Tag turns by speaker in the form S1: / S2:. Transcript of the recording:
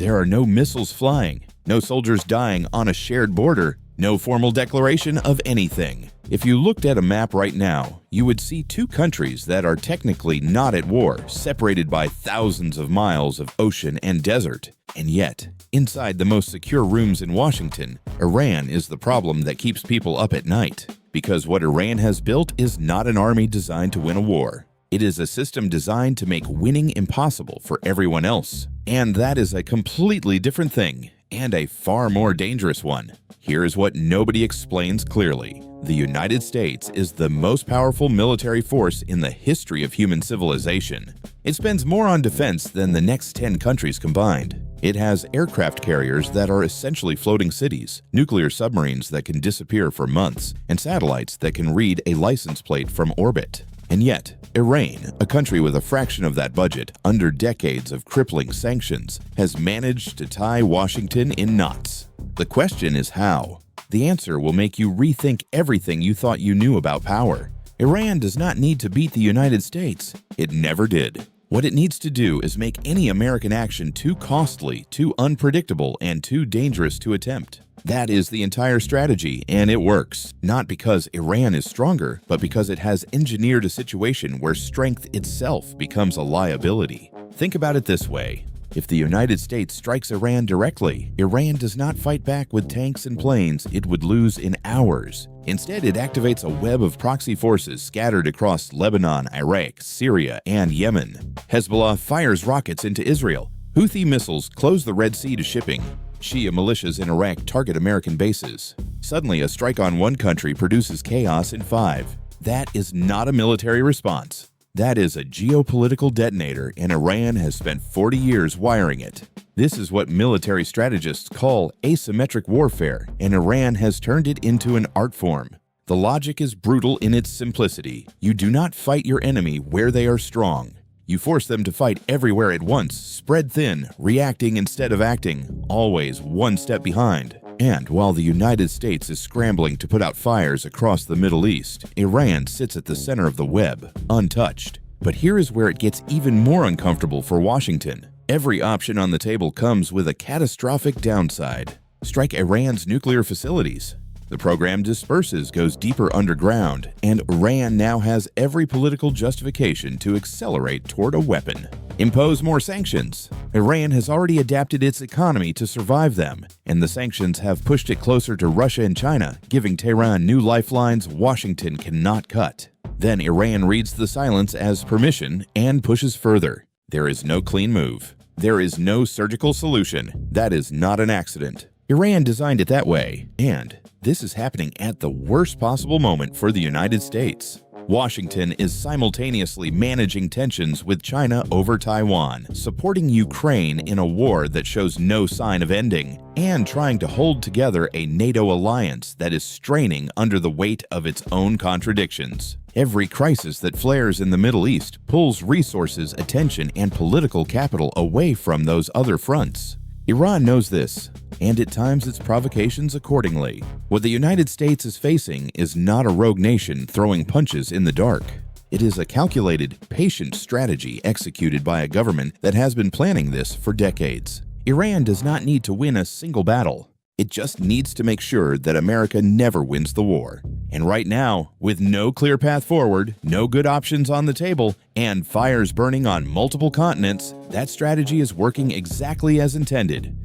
S1: There are no missiles flying, no soldiers dying on a shared border, no formal declaration of anything. If you looked at a map right now, you would see two countries that are technically not at war, separated by thousands of miles of ocean and desert. And yet, inside the most secure rooms in Washington, Iran is the problem that keeps people up at night. Because what Iran has built is not an army designed to win a war. It is a system designed to make winning impossible for everyone else. And that is a completely different thing, and a far more dangerous one. Here is what nobody explains clearly. The United States is the most powerful military force in the history of human civilization. It spends more on defense than the next 10 countries combined. It has aircraft carriers that are essentially floating cities, nuclear submarines that can disappear for months, and satellites that can read a license plate from orbit. And yet, Iran, a country with a fraction of that budget, under decades of crippling sanctions, has managed to tie Washington in knots. The question is how? The answer will make you rethink everything you thought you knew about power. Iran does not need to beat the United States. It never did. What it needs to do is make any American action too costly, too unpredictable, and too dangerous to attempt. That is the entire strategy, and it works. Not because Iran is stronger, but because it has engineered a situation where strength itself becomes a liability. Think about it this way. If the United States strikes Iran directly, Iran does not fight back with tanks and planes. It would lose in hours. Instead, it activates a web of proxy forces scattered across Lebanon, Iraq, Syria, and Yemen. Hezbollah fires rockets into Israel. Houthi missiles close the Red Sea to shipping. Shia militias in Iraq target American bases. Suddenly, a strike on one country produces chaos in 5. That is not a military response. That is a geopolitical detonator, and Iran has spent 40 years wiring it. This is what military strategists call asymmetric warfare, and Iran has turned it into an art form. The logic is brutal in its simplicity. You do not fight your enemy where they are strong. You force them to fight everywhere at once, spread thin, reacting instead of acting, always one step behind. And while the United States is scrambling to put out fires across the Middle East, Iran sits at the center of the web, untouched. But here is where it gets even more uncomfortable for Washington. Every option on the table comes with a catastrophic downside. Strike Iran's nuclear facilities. The program disperses, goes deeper underground, and Iran now has every political justification to accelerate toward a weapon. Impose more sanctions. Iran has already adapted its economy to survive them, and the sanctions have pushed it closer to Russia and China, giving Tehran new lifelines Washington cannot cut. Then Iran reads the silence as permission and pushes further. There is no clean move. There is no surgical solution. That is not an accident. Iran designed it that way, and this is happening at the worst possible moment for the United States. Washington is simultaneously managing tensions with China over Taiwan, supporting Ukraine in a war that shows no sign of ending, and trying to hold together a NATO alliance that is straining under the weight of its own contradictions. Every crisis that flares in the Middle East pulls resources, attention, and political capital away from those other fronts. Iran knows this, and it times its provocations accordingly. What the United States is facing is not a rogue nation throwing punches in the dark. It is a calculated, patient strategy executed by a government that has been planning this for decades. Iran does not need to win a single battle. It just needs to make sure that America never wins the war. And right now, with no clear path forward, no good options on the table, and fires burning on multiple continents, that strategy is working exactly as intended.